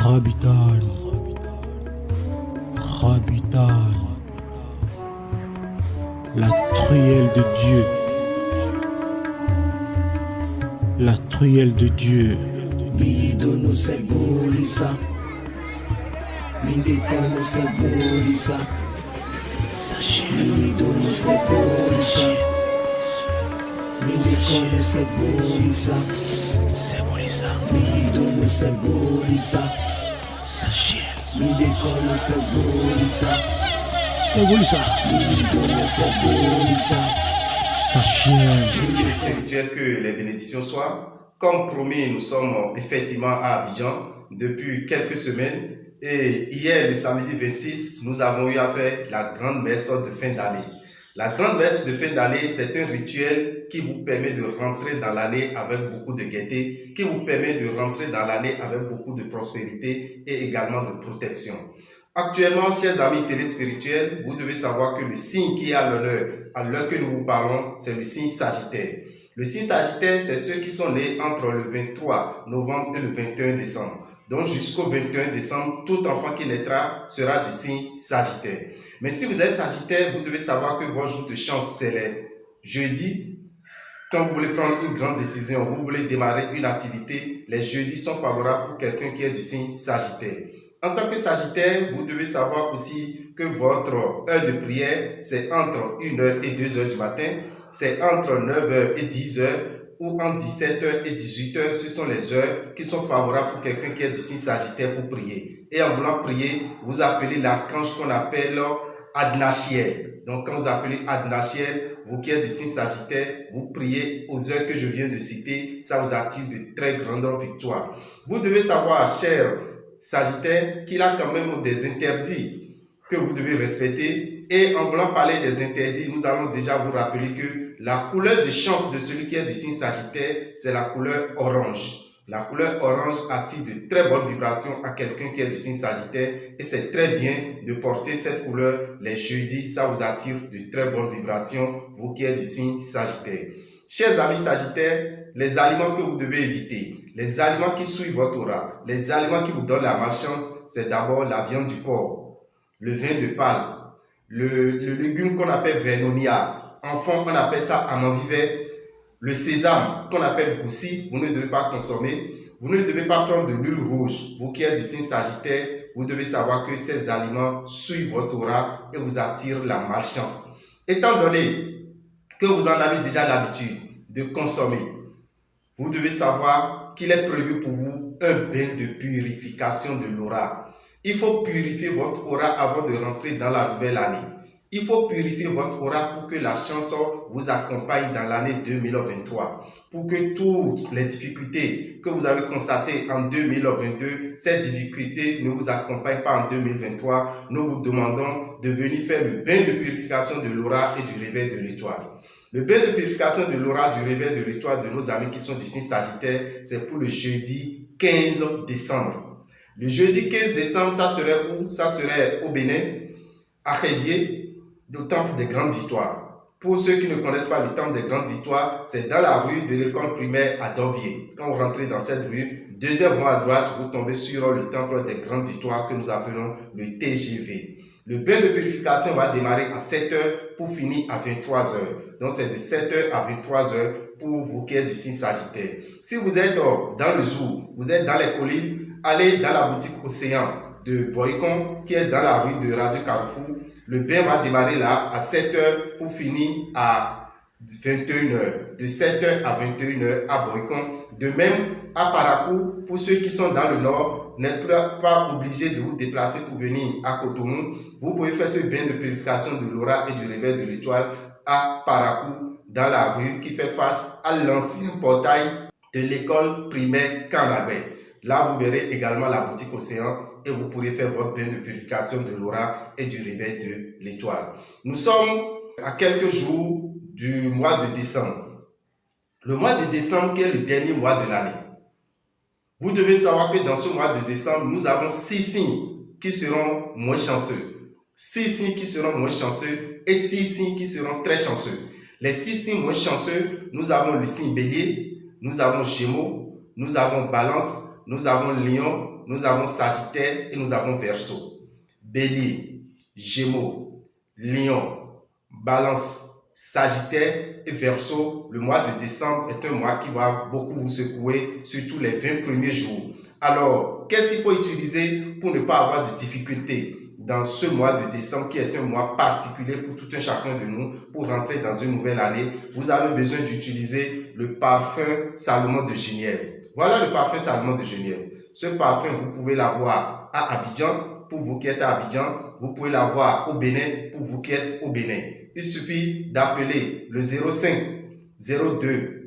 Rabitan, Rabitan, la truelle de Dieu, la truelle de Dieu. Midono Sebolisa, Mindekano Sebolisa, Midono Sebolisa, Mindekano Sebolisa, Midono Sebolisa, Mindekano Sebolisa, Midono Sebolisa, Spirituel, que les bénédictions soient. Comme promis, nous sommes effectivement à Abidjan depuis quelques semaines et hier, le samedi 26, nous avons eu à faire la grande messe de fin d'année. La grande messe de fin d'année, c'est un rituel qui vous permet de rentrer dans l'année avec beaucoup de gaieté, qui vous permet de rentrer dans l'année avec beaucoup de prospérité et également de protection. Actuellement, chers amis téléspirituels, vous devez savoir que le signe qui est à l'honneur, à l'heure que nous vous parlons, c'est le signe Sagittaire. Le signe Sagittaire, c'est ceux qui sont nés entre le 23 novembre et le 21 décembre. Donc jusqu'au 21 décembre, tout enfant qui naîtra sera du signe Sagittaire. Mais si vous êtes Sagittaire, vous devez savoir que votre jour de chance, c'est les jeudis. Quand vous voulez prendre une grande décision, vous voulez démarrer une activité, les jeudis sont favorables pour quelqu'un qui est du signe Sagittaire. En tant que Sagittaire, vous devez savoir aussi que votre heure de prière, c'est entre 1h et 2h du matin. C'est entre 9h et 10h ou entre 17h et 18h. Ce sont les heures qui sont favorables pour quelqu'un qui est du signe Sagittaire pour prier. Et en voulant prier, vous appelez l'archange qu'on appelle Adnachiel. Donc quand vous appelez Adnachiel, vous qui êtes du signe Sagittaire, vous priez aux heures que je viens de citer. Ça vous attire de très grandes victoires. Vous devez savoir, cher Sagittaire, qu'il a quand même des interdits que vous devez respecter. Et en voulant parler des interdits, nous allons déjà vous rappeler que la couleur de chance de celui qui est du signe Sagittaire, c'est la couleur orange. La couleur orange attire de très bonnes vibrations à quelqu'un qui est du signe Sagittaire et c'est très bien de porter cette couleur les jeudis, ça vous attire de très bonnes vibrations, vous qui êtes du signe Sagittaire. Chers amis Sagittaires, les aliments que vous devez éviter, les aliments qui souillent votre aura, les aliments qui vous donnent la malchance, c'est d'abord la viande du porc, le vin de palme, le légume qu'on appelle vernonia, enfant on appelle ça amandivert, le sésame qu'on appelle goussi, vous ne devez pas consommer, vous ne devez pas prendre de l'huile rouge, vous qui êtes du signe Sagittaire, vous devez savoir que ces aliments souillent votre aura et vous attirent la malchance. Étant donné que vous en avez déjà l'habitude de consommer, vous devez savoir qu'il est prévu pour vous un bain de purification de l'aura. Il faut purifier votre aura avant de rentrer dans la nouvelle année. Il faut purifier votre aura pour que la chance vous accompagne dans l'année 2023. Pour que toutes les difficultés que vous avez constatées en 2022, ces difficultés ne vous accompagnent pas en 2023. Nous vous demandons de venir faire le bain de purification de l'aura et du réveil de l'étoile. Le bain de purification de l'aura, du réveil de l'étoile de nos amis qui sont du signe Sagittaire, c'est pour le jeudi 15 décembre. Le jeudi 15 décembre, ça serait où? Ça serait au Bénin, à Révier, au Temple des Grandes Victoires. Pour ceux qui ne connaissent pas le Temple des Grandes Victoires, c'est dans la rue de l'école primaire à Dovier. Quand vous rentrez dans cette rue, deuxième voie à droite, vous tombez sur le Temple des Grandes Victoires que nous appelons le TGV. Le bain de purification va démarrer à 7h pour finir à 23h. Donc c'est de 7h à 23h pour vous qui êtes du signe Sagittaire. Si vous êtes dans le jour, vous êtes dans les collines, allez dans la boutique Océan de Boycon qui est dans la rue de Radio Carrefour. Le bain va démarrer là à 7h pour finir à 21h. De 7h à 21h à Boycon. De même à Parakou, pour ceux qui sont dans le nord, n'êtes pas obligés de vous déplacer pour venir à Cotonou. Vous pouvez faire ce bain de purification de l'aura et du réveil de l'étoile à Parakou, dans la rue qui fait face à l'ancien portail de l'école primaire Canabé. Là, vous verrez également la boutique Océan et vous pourrez faire votre bain de purification de l'aura et du réveil de l'étoile. Nous sommes à quelques jours du mois de décembre. Le mois de décembre qui est le dernier mois de l'année. Vous devez savoir que dans ce mois de décembre, nous avons 6 signes qui seront moins chanceux. 6 signes qui seront moins chanceux et 6 signes qui seront très chanceux. Les 6 signes moins chanceux, nous avons le signe Bélier, nous avons Gémeaux, nous avons Balance, nous avons Lion, nous avons Sagittaire et nous avons Verseau. Bélier, Gémeaux, Lion, Balance, Sagittaire et Verseau, le mois de décembre est un mois qui va beaucoup vous secouer, surtout les 20 premiers jours. Alors, qu'est-ce qu'il faut utiliser pour ne pas avoir de difficultés dans ce mois de décembre qui est un mois particulier pour tout un chacun de nous pour rentrer dans une nouvelle année? Vous avez besoin d'utiliser le parfum Salomon de Genièvre. Voilà le parfum Salomon de Genièvre. Ce parfum, vous pouvez l'avoir à Abidjan pour vous qui êtes à Abidjan. Vous pouvez l'avoir au Bénin pour vous qui êtes au Bénin. Il suffit d'appeler le 05 02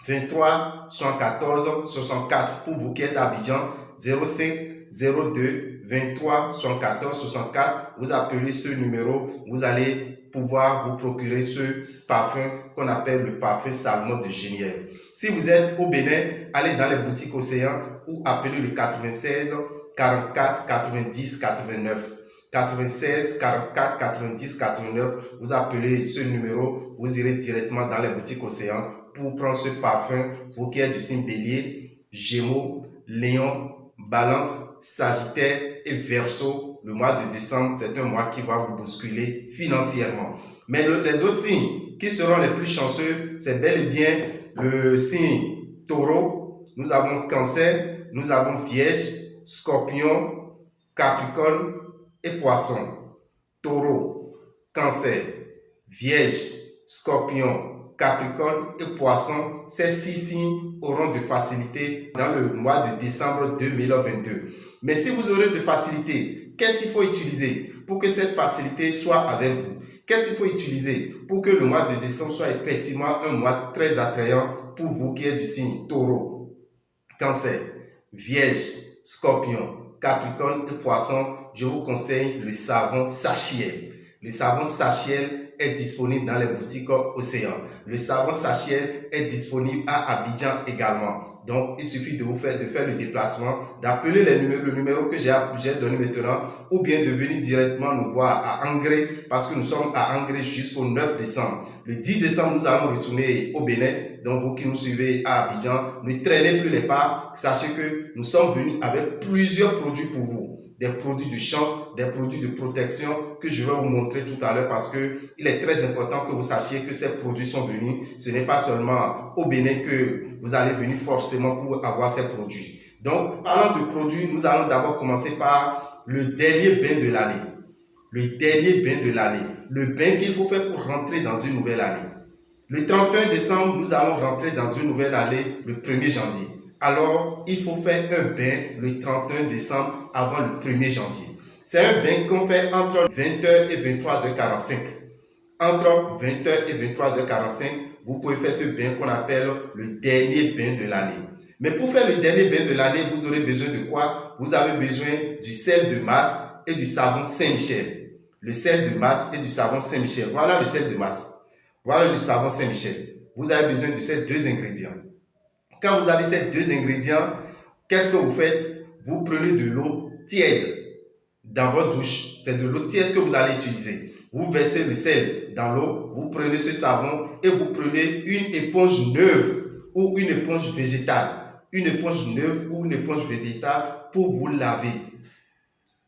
23 74 64 pour vous qui êtes à Abidjan. 05 02 23 74 64. Vous appelez ce numéro, vous allez pouvoir vous procurer ce parfum qu'on appelle le parfum Salomon de Genièvre. Si vous êtes au Bénin, allez dans les boutiques Océan ou appelez le 96 44 90 89. 96 44 90 89. Vous appelez ce numéro, vous irez directement dans les boutiques Océan pour prendre ce parfum, vous qui êtes du signe Bélier, Gémeaux, Lion, Balance, Sagittaire et Verseau. Le mois de décembre, c'est un mois qui va vous bousculer financièrement. Mais les autres signes qui seront les plus chanceux, c'est bel et bien le signe Taureau. Nous avons Cancer, nous avons Vierge, Scorpion, Capricorne et Poisson. Taureau, Cancer, Vierge, Scorpion, Capricorne et Poisson, ces 6 signes auront de facilité dans le mois de décembre 2022. Mais si vous aurez de facilité, qu'est-ce qu'il faut utiliser pour que cette facilité soit avec vous? Qu'est-ce qu'il faut utiliser pour que le mois de décembre soit effectivement un mois très attrayant pour vous qui êtes du signe Taureau, Cancer, Vierge, Scorpion, Capricorne et Poisson? Je vous conseille le savon Sachiel. Le savon Sachiel est disponible dans les boutiques Océan. Le savon Sachiel est disponible à Abidjan également. Donc, il suffit de faire le déplacement, d'appeler le numéro que j'ai donné maintenant, ou bien de venir directement nous voir à Angré, parce que nous sommes à Angré jusqu'au 9 décembre. Le 10 décembre, nous allons retourner au Bénin. Donc, vous qui nous suivez à Abidjan, ne traînez plus les pas. Sachez que nous sommes venus avec plusieurs produits pour vous. Des produits de chance, des produits de protection que je vais vous montrer tout à l'heure parce que il est très important que vous sachiez que ces produits sont venus. Ce n'est pas seulement au Bénin que vous allez venir forcément pour avoir ces produits. Donc, parlant de produits, nous allons d'abord commencer par le dernier bain de l'année. Le dernier bain de l'année. Le bain qu'il faut faire pour rentrer dans une nouvelle année. Le 31 décembre, nous allons rentrer dans une nouvelle année le 1er janvier. Alors, il faut faire un bain le 31 décembre avant le 1er janvier. C'est un bain qu'on fait entre 20h et 23h45. Entre 20h et 23h45, vous pouvez faire ce bain qu'on appelle le dernier bain de l'année. Mais pour faire le dernier bain de l'année, vous aurez besoin de quoi? Vous avez besoin du sel de Mars et du savon Saint-Michel. Le sel de Mars et du savon Saint-Michel. Voilà le sel de Mars. Voilà le savon Saint-Michel. Vous avez besoin de ces deux ingrédients. Quand vous avez ces deux ingrédients, qu'est-ce que vous faites? Vous prenez de l'eau tiède dans votre douche. C'est de l'eau tiède que vous allez utiliser. Vous versez le sel dans l'eau, vous prenez ce savon et vous prenez une éponge neuve ou une éponge végétale. Une éponge neuve ou une éponge végétale pour vous laver.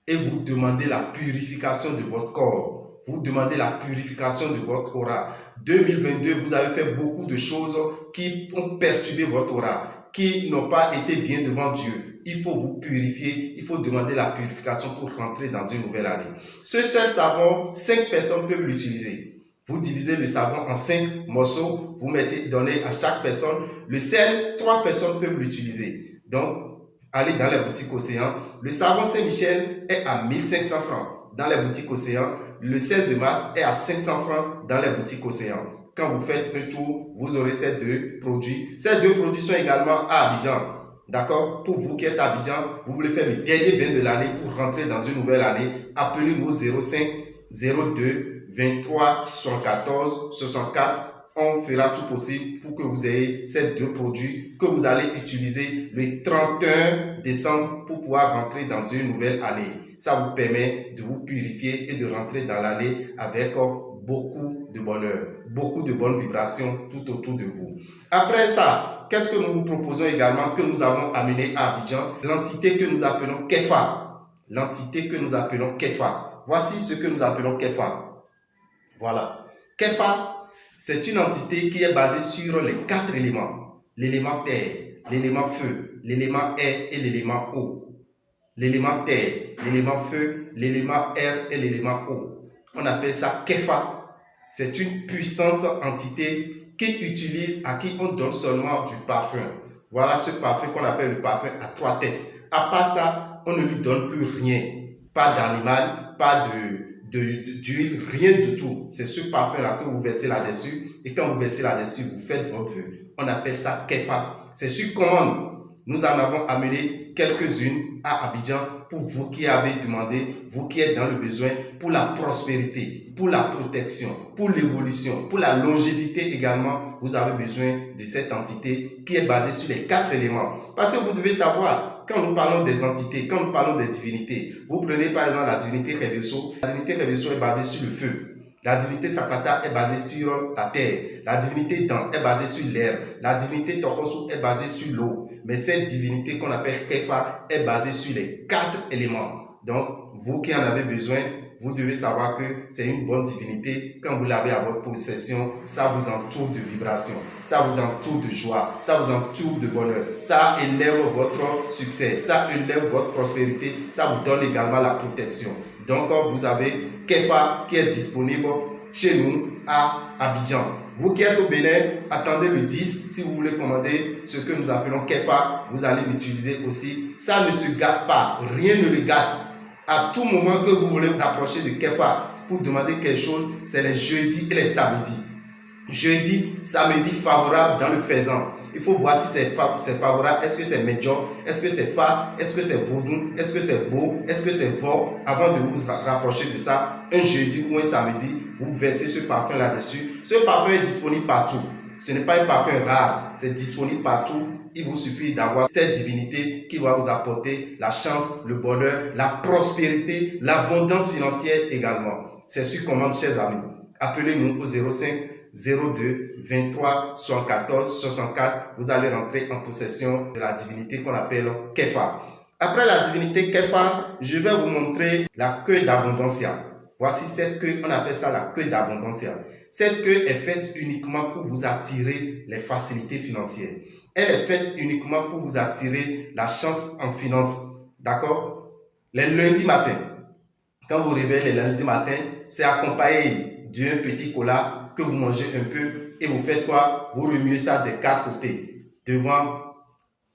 Et vous demandez la purification de votre corps. Vous demandez la purification de votre aura. 2022, vous avez fait beaucoup de choses qui ont perturbé votre aura, qui n'ont pas été bien devant Dieu. Il faut vous purifier, il faut demander la purification pour rentrer dans une nouvelle année. Ce seul savon, 5 personnes peuvent l'utiliser. Vous divisez le savon en 5 morceaux, vous donnez à chaque personne. Le sel, 3 personnes peuvent l'utiliser. Donc, allez dans les boutiques Océan. Le savon Saint-Michel est à 1500 francs dans les boutiques Océan. Le sel de Mars est à 500 francs dans les boutiques Océan. Quand vous faites un tour, vous aurez ces deux produits. Ces deux produits sont également à Abidjan. D'accord? Pour vous qui êtes à Abidjan, vous voulez faire le dernier bain de l'année pour rentrer dans une nouvelle année, appelez-nous 05 02 23 74 64. On fera tout possible pour que vous ayez ces deux produits que vous allez utiliser le 31 décembre pour pouvoir rentrer dans une nouvelle année. Ça vous permet de vous purifier et de rentrer dans l'année avec beaucoup de bonheur, beaucoup de bonnes vibrations tout autour de vous. Après ça, qu'est-ce que nous vous proposons également, que nous avons amené à Abidjan? L'entité que nous appelons Kefa. L'entité que nous appelons Kefa. Voici ce que nous appelons Kefa. Voilà. Kefa, c'est une entité qui est basée sur les 4 éléments. L'élément terre, l'élément feu, l'élément air et l'élément eau. L'élément terre, l'élément feu, l'élément air et l'élément eau. On appelle ça Kefa. C'est une puissante entité qui utilise, à qui on donne seulement du parfum. Voilà ce parfum qu'on appelle le parfum à 3 têtes. À part ça, on ne lui donne plus rien. Pas d'animal, pas d'huile, rien du tout. C'est ce parfum-là que vous versez là-dessus. Et quand vous versez là-dessus, vous faites votre vœu. On appelle ça Kefa. C'est sur commande. Nous en avons amené quelques-unes à Abidjan pour vous qui avez demandé, vous qui êtes dans le besoin, pour la prospérité, pour la protection, pour l'évolution, pour la longévité également. Vous avez besoin de cette entité qui est basée sur les 4 éléments. Parce que vous devez savoir, quand nous parlons des entités, quand nous parlons des divinités, vous prenez par exemple la divinité Reverso. La divinité Reverso est basée sur le feu. La divinité Sapata est basée sur la terre. La divinité Dan est basée sur l'air. La divinité Tokosu est basée sur l'eau. Mais cette divinité qu'on appelle Kefa est basée sur les 4 éléments. Donc, vous qui en avez besoin, vous devez savoir que c'est une bonne divinité. Quand vous l'avez à votre possession, ça vous entoure de vibrations, ça vous entoure de joie, ça vous entoure de bonheur. Ça élève votre succès, ça élève votre prospérité, ça vous donne également la protection. Donc, vous avez Kefa qui est disponible chez nous à Abidjan. Vous qui êtes au Bénin, attendez le 10. Si vous voulez commander ce que nous appelons Kefa, vous allez l'utiliser aussi. Ça ne se gâte pas, rien ne le gâte. À tout moment que vous voulez vous approcher de Kefa pour demander quelque chose, c'est les jeudis et les samedis. Jeudi, samedi favorable dans le faisan. Il faut voir si c'est favorable. Est-ce que c'est médium? Est-ce que c'est fa? Est-ce que c'est vaudou? Est-ce que c'est beau? Est-ce que c'est fort? Avant de vous rapprocher de ça, un jeudi ou un samedi, vous versez ce parfum là-dessus. Ce parfum est disponible partout. Ce n'est pas un parfum rare, c'est disponible partout. Il vous suffit d'avoir cette divinité qui va vous apporter la chance, le bonheur, la prospérité, l'abondance financière également. C'est sur commande, chers amis. Appelez-nous au 05 02 23 74 64. Vous allez rentrer en possession de la divinité qu'on appelle Kefa. Après la divinité Kefa, je vais vous montrer la queue d'abondancia. Voici cette queue, on appelle ça la queue d'abondancia. Cette queue est faite uniquement pour vous attirer les facilités financières. Elle est faite uniquement pour vous attirer la chance en finance. D'accord? Les lundis matins, quand vous réveillez les lundis matins, c'est accompagné d'un petit cola que vous mangez un peu et vous faites quoi? Vous remuez ça des 4 côtés, devant,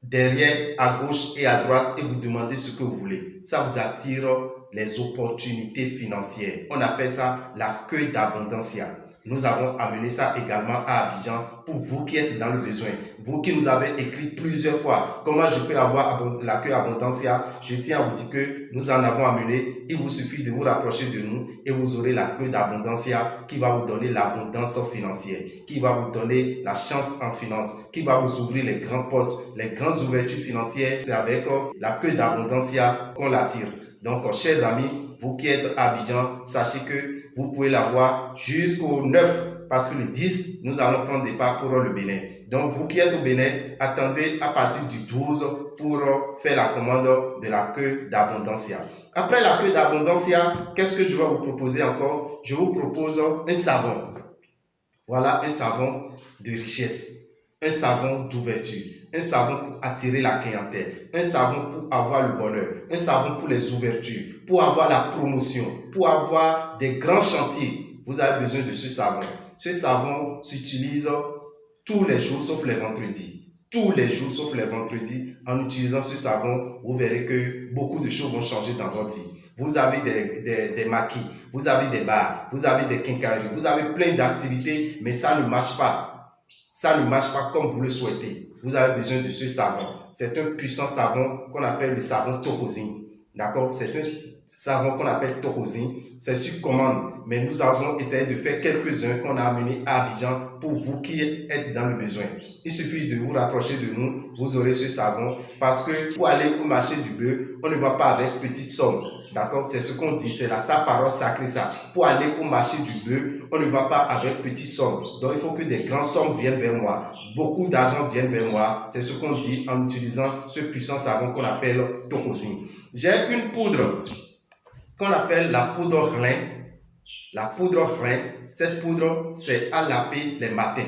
derrière, à gauche et à droite et vous demandez ce que vous voulez. Ça vous attire les opportunités financières. On appelle ça la queue d'abondancia. Nous avons amené ça également à Abidjan pour vous qui êtes dans le besoin. Vous qui nous avez écrit plusieurs fois comment je peux avoir la queue abondancia. Je tiens à vous dire que nous en avons amené. Il vous suffit de vous rapprocher de nous et vous aurez la queue d'abondancia qui va vous donner l'abondance financière, qui va vous donner la chance en finance, qui va vous ouvrir les grandes portes, les grandes ouvertures financières. C'est avec la queue d'abondancia qu'on l'attire. Donc, chers amis, vous qui êtes à Abidjan, sachez que vous pouvez l'avoir jusqu'au 9, parce que le 10, nous allons prendre départ pour le Bénin. Donc, vous qui êtes au Bénin, attendez à partir du 12 pour faire la commande de la queue d'abondancia. Après la queue d'abondancia, qu'est-ce que je vais vous proposer encore? Je vous propose un savon. Voilà un savon de richesse. Un savon d'ouverture, un savon pour attirer la clientèle, un savon pour avoir le bonheur, un savon pour les ouvertures, pour avoir la promotion, pour avoir des grands chantiers. Vous avez besoin de ce savon. Ce savon s'utilise tous les jours sauf les vendredis. Tous les jours sauf les vendredis. En utilisant ce savon, vous verrez que beaucoup de choses vont changer dans votre vie. Vous avez des maquis, vous avez des bars, vous avez des quincailleries, vous avez plein d'activités, mais ça ne marche pas. Ça ne marche pas comme vous le souhaitez. Vous avez besoin de ce savon. C'est un puissant savon qu'on appelle le savon Torosine. D'accord? C'est un savon qu'on appelle Torosine. C'est sur commande. Mais nous avons essayé de faire quelques-uns qu'on a amenés à Abidjan pour vous qui êtes dans le besoin. Il suffit de vous rapprocher de nous. Vous aurez ce savon. Parce que pour aller au marché du bœuf, on ne va pas avec petites sommes. D'accord? C'est ce qu'on dit, c'est sa parole sacrée ça. Pour aller au marché du bœuf, on ne va pas avec petites sommes. Donc il faut que des grandes sommes viennent vers moi. beaucoup d'argent vient vers moi. C'est ce qu'on dit en utilisant ce puissant savon qu'on appelle Tokosin. J'ai une poudre qu'on appelle la poudre rein. La poudre rein, cette poudre, c'est à laver les matins.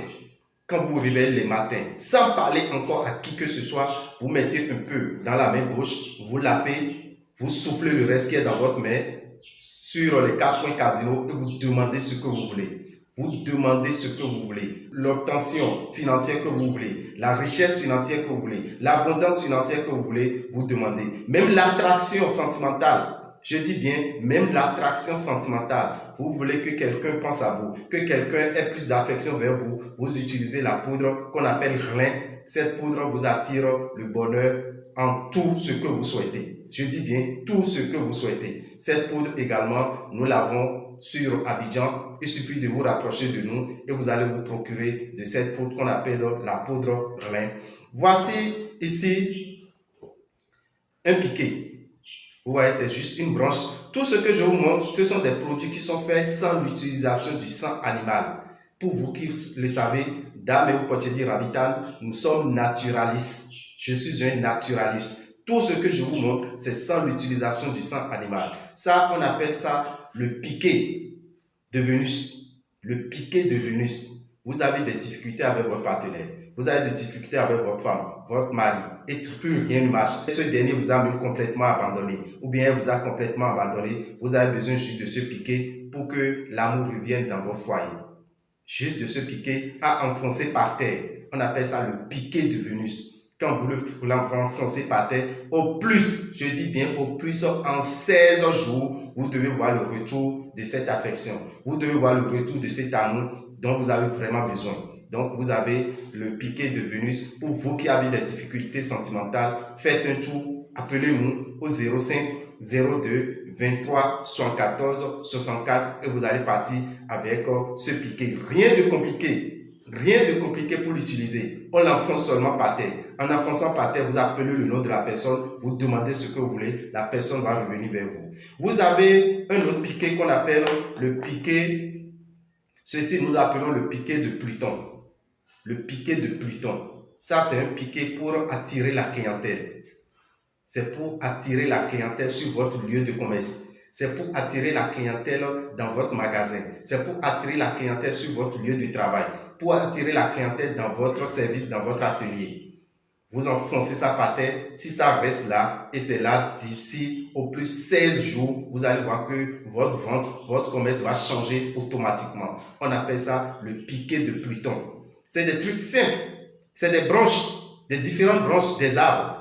Quand vous vous réveillez les matins, sans parler encore à qui que ce soit, vous mettez un peu dans la main gauche, vous lavez, vous soufflez le reste qui est dans votre main sur les 4 points cardinaux et vous demandez ce que vous voulez. Vous demandez ce que vous voulez. L'obtention financière que vous voulez, la richesse financière que vous voulez, l'abondance financière que vous voulez, vous demandez. Même l'attraction sentimentale, je dis bien, même l'attraction sentimentale. Vous voulez que quelqu'un pense à vous, que quelqu'un ait plus d'affection vers vous, vous utilisez la poudre qu'on appelle rein. Cette poudre vous attire le bonheur en tout ce que vous souhaitez. Je dis bien tout ce que vous souhaitez. Cette poudre également, nous l'avons sur Abidjan. Il suffit de vous rapprocher de nous et vous allez vous procurer de cette poudre qu'on appelle la poudre rein. Voici ici un piquet. Vous voyez, c'est juste une branche. Tout ce que je vous montre, ce sont des produits qui sont faits sans l'utilisation du sang animal. Pour vous qui le savez, dans Méo Pochedi Rabitan, nous sommes naturalistes. Je suis un naturaliste. Tout ce que je vous montre, c'est sans l'utilisation du sang animal. Ça, on appelle ça le piquet de Vénus. Le piquet de Vénus. Vous avez des difficultés avec votre partenaire. Vous avez des difficultés avec votre femme, votre mari, et plus rien ne marche. Ce dernier vous a même complètement abandonné, ou bien vous a complètement abandonné. Vous avez besoin juste de ce piquet pour que l'amour revienne dans votre foyer. Juste de ce piquet à enfoncer par terre. On appelle ça le piquet de Vénus. Quand vous l'enfoncez par terre, au plus, je dis bien au plus, en 16 jours, vous devez voir le retour de cette affection. Vous devez voir le retour de cet amour dont vous avez vraiment besoin. Donc, vous avez le piquet de Vénus. Pour vous qui avez des difficultés sentimentales, faites un tour, appelez-nous au 05 02 23 74 64 et vous allez partir avec ce piquet. Rien de compliqué pour l'utiliser. On l'enfonce seulement par terre. En enfonçant par terre, vous appelez le nom de la personne, vous demandez ce que vous voulez, la personne va revenir vers vous. Vous avez un autre piquet qu'on appelle le piquet, ceci nous appelons le piquet de Pluton. Le piquet de Pluton. Ça, c'est un piquet pour attirer la clientèle. C'est pour attirer la clientèle sur votre lieu de commerce. C'est pour attirer la clientèle dans votre magasin. C'est pour attirer la clientèle sur votre lieu de travail. Pour attirer la clientèle dans votre service, dans votre atelier. Vous enfoncez ça par terre. Si ça reste là, et c'est là d'ici au plus 16 jours, vous allez voir que votre vente, votre commerce va changer automatiquement. On appelle ça le piquet de Pluton. C'est des trucs simples. C'est des branches, des différentes branches des arbres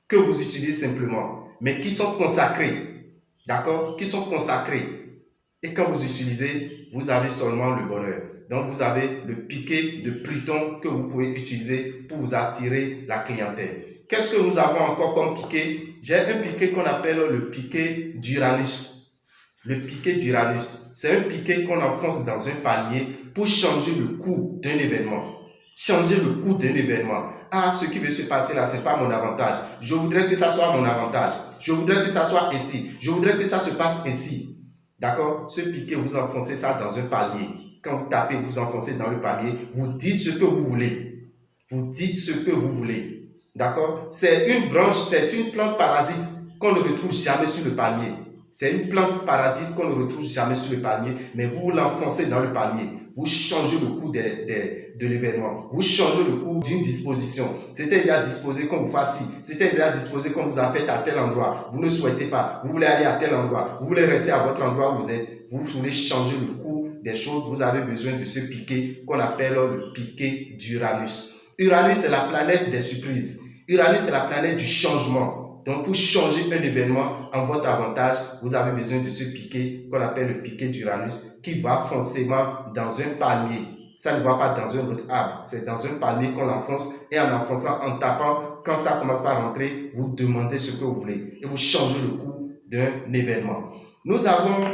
que vous utilisez simplement, mais qui sont consacrées. D'accord? Qui sont consacrées. Et quand vous utilisez, vous avez seulement le bonheur. Donc, vous avez le piquet de Pluton que vous pouvez utiliser pour vous attirer la clientèle. Qu'est-ce que nous avons encore comme piquet? J'ai un piquet qu'on appelle le piquet d'Uranus. Le piquet d'Uranus, c'est un piquet qu'on enfonce dans un panier pour changer le cours d'un événement. Changer le cours d'un événement. Ah, ce qui veut se passer là, ce n'est pas mon avantage. Je voudrais que ça soit mon avantage. Je voudrais que ça soit ici. Je voudrais que ça se passe ici. D'accord? Ce piquet, vous enfoncez ça dans un panier. Quand vous tapez, vous enfoncez dans le panier. Vous dites ce que vous voulez. Vous dites ce que vous voulez. D'accord? C'est une branche, c'est une plante parasite qu'on ne retrouve jamais sur le palmier. C'est une plante parasite qu'on ne retrouve jamais sur le palmier, mais vous l'enfoncez dans le palmier. Vous changez le cours de l'événement. Vous changez le cours d'une disposition. C'était déjà disposé comme vous fassiez. C'était déjà disposé comme vous a fait à tel endroit. Vous ne souhaitez pas. Vous voulez aller à tel endroit. Vous voulez rester à votre endroit où vous êtes. Vous voulez changer le cours des choses. Vous avez besoin de ce piquet qu'on appelle le piquet d'Uranus. Uranus, c'est la planète des surprises. Uranus, c'est la planète du changement. Donc, pour changer un événement en votre avantage, vous avez besoin de ce piquet qu'on appelle le piquet d'Uranus qui va forcément dans un palmier. Ça ne va pas dans un autre arbre. C'est dans un palmier qu'on l'enfonce et en enfonçant, en tapant, quand ça commence à rentrer, vous demandez ce que vous voulez et vous changez le cours d'un événement. Nous avons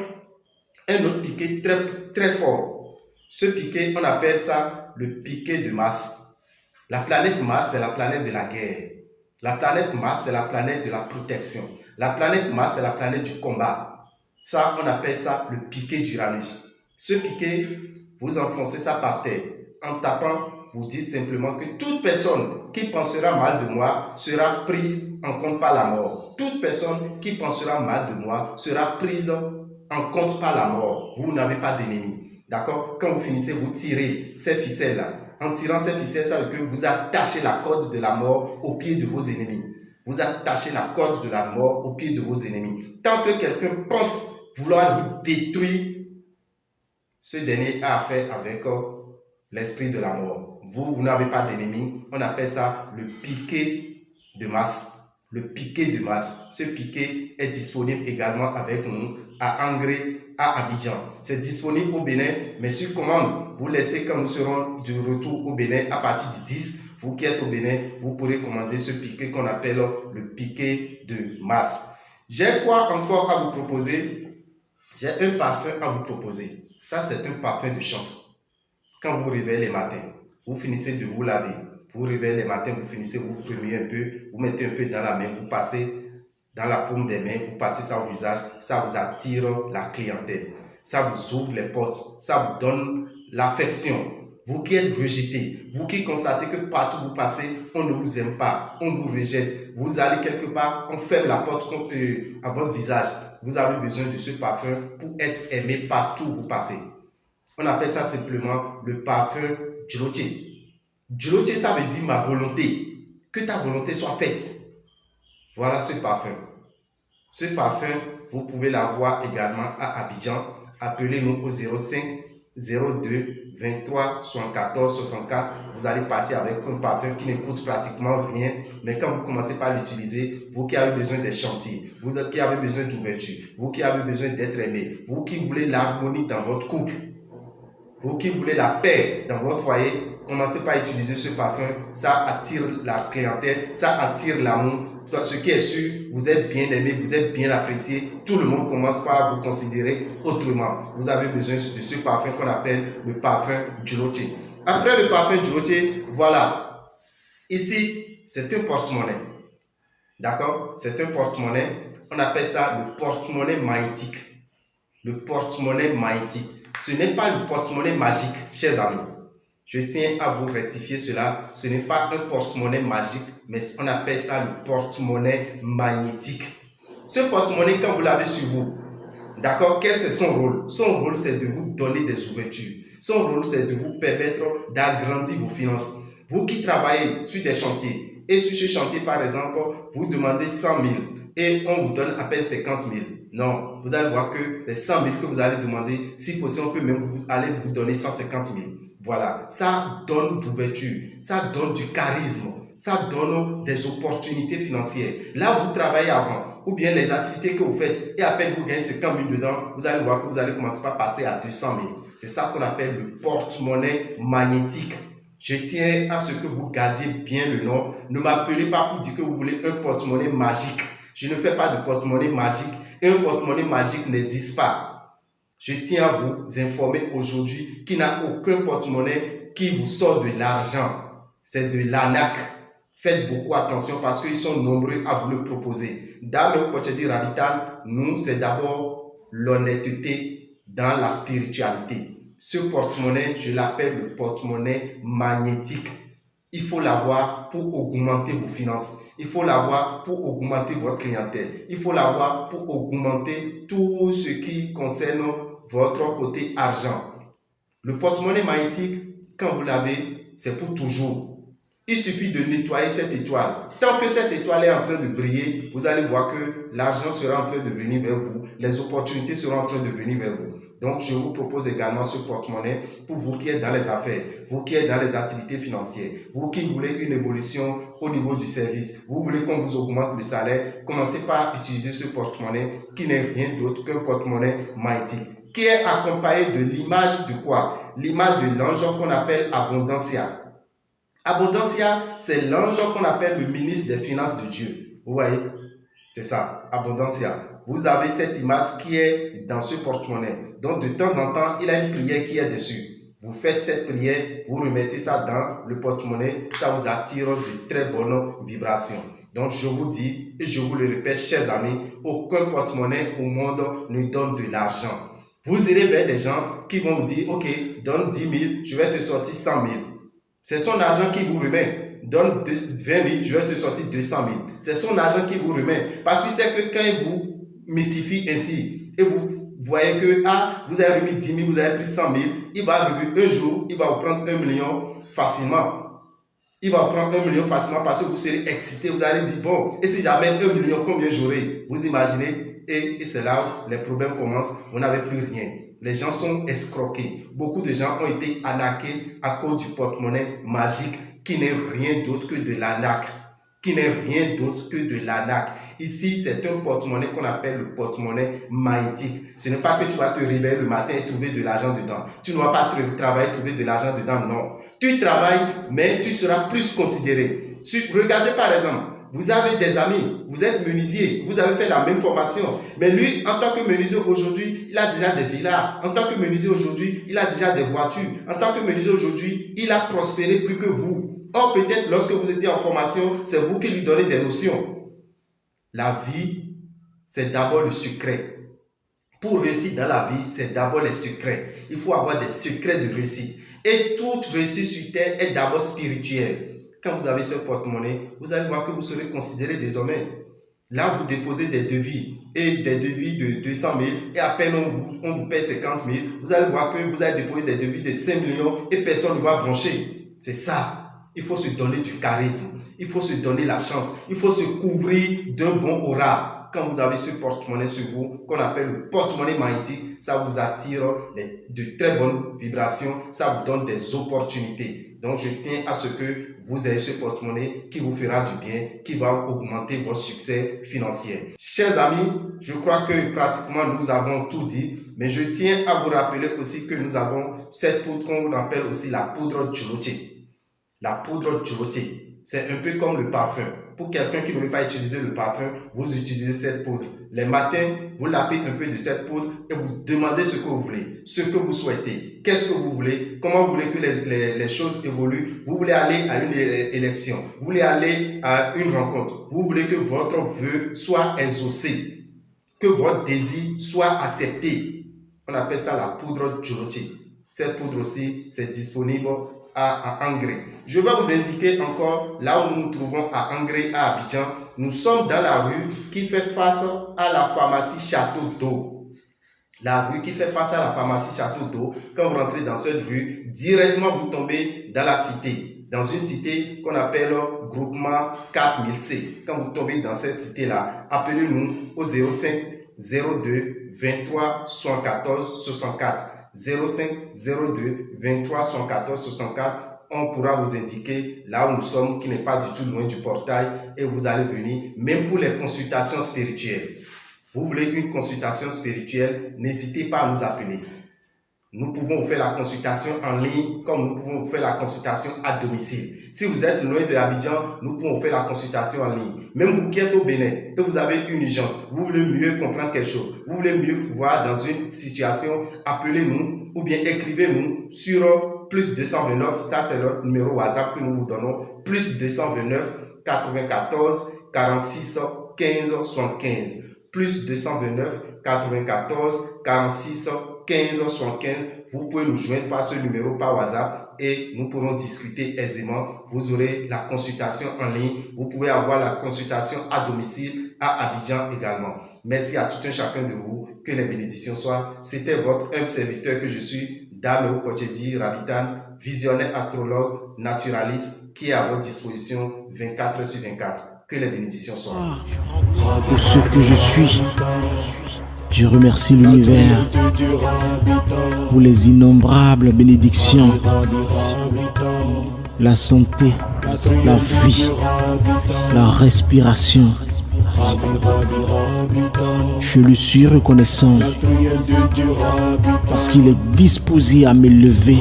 un autre piquet très fort. Ce piquet, on appelle ça le piquet de Mars. La planète Mars, c'est la planète de la guerre. La planète Mars, c'est la planète de la protection. La planète Mars, c'est la planète du combat. Ça, on appelle ça le piquet d'Uranus. Ce piquet, vous enfoncez ça par terre. En tapant, vous dire simplement que toute personne qui pensera mal de moi sera prise en compte par la mort. Toute personne qui pensera mal de moi sera prise en compte par la mort. Vous n'avez pas d'ennemi. D'accord? Quand vous finissez, vous tirez ces ficelles-là. En tirant ces ficelles, ça veut dire que vous attachez la corde de la mort au pied de vos ennemis. Vous attachez la corde de la mort au pied de vos ennemis. Tant que quelqu'un pense vouloir vous détruire, ce dernier a affaire avec l'esprit de la mort. Vous n'avez pas d'ennemi. On appelle ça le piquet de masse. Le piquet de masse. Ce piquet est disponible également avec nous à Angré, à Abidjan. C'est disponible au Bénin, mais sur commande. Vous laissez quand nous serons du retour au Bénin à partir du 10. Vous qui êtes au Bénin, vous pourrez commander ce piquet qu'on appelle le piquet de masse. J'ai quoi encore à vous proposer? J'ai un parfum à vous proposer. Ça, c'est un parfum de chance. Quand vous vous réveillez les matins, vous finissez de vous laver. Vous vous réveillez les matins, vous finissez, vous remuez un peu, vous mettez un peu dans la main, vous passez dans la paume des mains, vous passez ça au visage, ça vous attire la clientèle. Ça vous ouvre les portes, ça vous donne l'affection. Vous qui êtes rejeté, vous qui constatez que partout où vous passez, on ne vous aime pas, on vous rejette. Vous allez quelque part, on ferme la porte à votre visage. Vous avez besoin de ce parfum pour être aimé partout où vous passez. On appelle ça simplement le parfum Djoloche. Djoloche, ça veut dire ma volonté. Que ta volonté soit faite. Voilà ce parfum. Ce parfum, vous pouvez l'avoir également à Abidjan. Appelez-nous au 05 02 23 74 64. Vous allez partir avec un parfum qui ne coûte pratiquement rien. Mais quand vous commencez par l'utiliser, vous qui avez besoin des chantiers, vous qui avez besoin d'ouverture, vous qui avez besoin d'être aimé, vous qui voulez l'harmonie dans votre couple, vous qui voulez la paix dans votre foyer, commencez par utiliser ce parfum. Ça attire la clientèle, ça attire l'amour. Ce qui est sûr, vous êtes bien aimé, vous êtes bien apprécié. Tout le monde commence par vous considérer autrement. Vous avez besoin de ce parfum qu'on appelle le parfum Djoloche. Après le parfum Djoloche, voilà. Ici, c'est un porte-monnaie. D'accord? C'est un porte-monnaie. On appelle ça le porte-monnaie magnétique. Le porte-monnaie magnétique. Ce n'est pas le porte-monnaie magique, chers amis. Je tiens à vous rectifier cela. Ce n'est pas un porte-monnaie magique, mais on appelle ça le porte-monnaie magnétique. Ce porte-monnaie, quand vous l'avez sur vous, d'accord, quel est son rôle? Son rôle, c'est de vous donner des ouvertures. Son rôle, c'est de vous permettre d'agrandir vos finances. Vous qui travaillez sur des chantiers, et sur ce chantier, par exemple, vous demandez 100 000 et on vous donne à peine 50 000. Non, vous allez voir que les 100 000 que vous allez demander, si possible, on peut même vous donner 150 000. Voilà, ça donne d'ouverture, ça donne du charisme, ça donne des opportunités financières. Là, vous travaillez avant, ou bien les activités que vous faites, et à peine vous gagnez 50 000 dedans, vous allez voir que vous allez commencer par passer à 200 000. C'est ça qu'on appelle le porte-monnaie magnétique. Je tiens à ce que vous gardiez bien le nom. Ne m'appelez pas pour dire que vous voulez un porte-monnaie magique. Je ne fais pas de porte-monnaie magique. Et un porte-monnaie magique n'existe pas. Je tiens à vous informer aujourd'hui qu'il n'y a aucun porte-monnaie qui vous sort de l'argent. C'est de l'arnaque. Faites beaucoup attention parce qu'ils sont nombreux à vous le proposer. Dans le Pochetti Radical, nous, c'est d'abord l'honnêteté dans la spiritualité. Ce porte-monnaie, je l'appelle le porte-monnaie magnétique. Il faut l'avoir pour augmenter vos finances. Il faut l'avoir pour augmenter votre clientèle. Il faut l'avoir pour augmenter tout ce qui concerne votre côté argent. Le porte-monnaie magnétique, quand vous l'avez, c'est pour toujours. Il suffit de nettoyer cette étoile. Tant que cette étoile est en train de briller, vous allez voir que l'argent sera en train de venir vers vous. Les opportunités seront en train de venir vers vous. Donc, je vous propose également ce porte-monnaie pour vous qui êtes dans les affaires, vous qui êtes dans les activités financières, vous qui voulez une évolution au niveau du service, vous voulez qu'on vous augmente le salaire, commencez par utiliser ce porte-monnaie qui n'est rien d'autre qu'un porte-monnaie magnétique, qui est accompagné de l'image de quoi? L'image de l'ange qu'on appelle Abondancia. Abondancia, c'est l'ange qu'on appelle le ministre des Finances de Dieu. Vous voyez? C'est ça, Abondancia. Vous avez cette image qui est dans ce porte-monnaie. Donc, de temps en temps, il y a une prière qui est dessus. Vous faites cette prière, vous remettez ça dans le porte-monnaie, ça vous attire de très bonnes vibrations. Donc, je vous dis, et je vous le répète, chers amis, aucun porte-monnaie au monde ne donne de l'argent. Vous irez vers des gens qui vont vous dire, ok, donne 10 000, je vais te sortir 100 000. C'est son argent qui vous remet. Donne 20 000, je vais te sortir 200 000. C'est son argent qui vous remet. Parce qu'il sait que quand il vous mystifie ainsi, et vous voyez que vous avez remis 10 000, vous avez pris 100 000, il va arriver un jour, il va vous prendre 1 million facilement. Il va prendre 1 million facilement parce que vous serez excité. Vous allez dire, bon, et si j'amène 1 million, combien j'aurai? Vous imaginez? Et c'est là où les problèmes commencent. Vous n'avez plus rien. Les gens sont escroqués. Beaucoup de gens ont été arnaqués à cause du porte-monnaie magique qui n'est rien d'autre que de l'arnaque. Ici, c'est un porte-monnaie qu'on appelle le porte-monnaie magnétique. Ce n'est pas que tu vas te réveiller le matin et trouver de l'argent dedans. Tu ne vas pas travailler et trouver de l'argent dedans, non. Tu travailles, mais tu seras plus considéré. Regardez par exemple, vous avez des amis, vous êtes menuisier, vous avez fait la même formation. Mais lui, en tant que menuisier aujourd'hui, il a déjà des villas. En tant que menuisier aujourd'hui, il a déjà des voitures. En tant que menuisier aujourd'hui, il a prospéré plus que vous. Or, peut-être lorsque vous étiez en formation, c'est vous qui lui donnez des notions. La vie, c'est d'abord le secret. Pour réussir dans la vie, c'est d'abord les secrets. Il faut avoir des secrets de réussite. Et toute réussite sur terre est d'abord spirituelle. Quand vous avez ce porte-monnaie, vous allez voir que vous serez considéré désormais. Là, vous déposez des devis et des devis de 200 000 et à peine on vous paye 50 000. Vous allez voir que vous allez déposer des devis de 5 millions et personne ne va broncher. C'est ça. Il faut se donner du charisme. Il faut se donner la chance. Il faut se couvrir d'un bon aura. Quand vous avez ce porte-monnaie sur vous, qu'on appelle le porte-monnaie magnétique, ça vous attire de très bonnes vibrations. Ça vous donne des opportunités. Donc, je tiens à ce que vous ayez ce porte-monnaie qui vous fera du bien, qui va augmenter votre succès financier. Chers amis, je crois que pratiquement nous avons tout dit. Mais je tiens à vous rappeler aussi que nous avons cette poudre qu'on appelle aussi la poudre Djoloté. La poudre Djoloté, c'est un peu comme le parfum. Pour quelqu'un qui ne veut pas utiliser le parfum, vous utilisez cette poudre. Les matins, vous lapez un peu de cette poudre et vous demandez ce que vous voulez, ce que vous souhaitez, qu'est-ce que vous voulez, comment vous voulez que les choses évoluent. Vous voulez aller à une élection, vous voulez aller à une rencontre, vous voulez que votre vœu soit exaucé, que votre désir soit accepté. On appelle ça la poudre Djoloté. Cette poudre aussi, c'est disponible à Angré. Je vais vous indiquer encore là où nous nous trouvons à Angré, à Abidjan. Nous sommes dans la rue qui fait face à la pharmacie Château d'Eau. La rue qui fait face à la pharmacie Château d'Eau. Quand vous rentrez dans cette rue, directement vous tombez dans la cité. Dans une cité qu'on appelle groupement 4000C. Quand vous tombez dans cette cité-là, appelez-nous au 05 02 23 74 64. 05 02 23 74 64. On pourra vous indiquer là où nous sommes, qui n'est pas du tout loin du portail, et vous allez venir, même pour les consultations spirituelles. Vous voulez une consultation spirituelle, n'hésitez pas à nous appeler. Nous pouvons vous faire la consultation en ligne, comme nous pouvons vous faire la consultation à domicile. Si vous êtes loin de Abidjan, nous pouvons vous faire la consultation en ligne. Même vous qui êtes au Bénin, que vous avez une urgence, vous voulez mieux comprendre quelque chose, vous voulez mieux voir dans une situation, appelez-nous ou bien écrivez-nous sur plus 229, ça c'est le numéro WhatsApp que nous vous donnons, plus 229 94 46 15 75, plus 229 94 46 15 75. Vous pouvez nous joindre par ce numéro par WhatsApp et nous pourrons discuter aisément. Vous aurez la consultation en ligne, vous pouvez avoir la consultation à domicile à Abidjan également. Merci à tout un chacun de vous, que les bénédictions soient. C'était votre humble serviteur que je suis, Dame Pochedi Rabitan, visionnaire astrologue, naturaliste, qui est à votre disposition 24 sur 24. Que les bénédictions soient. Pour ce que je suis, je remercie l'univers pour les innombrables bénédictions, la santé, la vie, la respiration. Je lui suis reconnaissant parce qu'il est disposé à m'élever,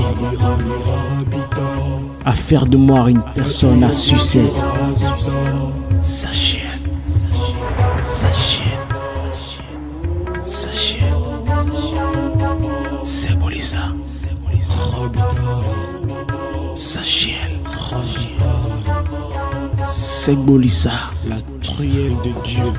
à faire de moi une personne à succès. Sa chienne, sa chienne, sa chienne, c'est Bolisa, sa chienne, c'est Bolisa, la truelle de Dieu.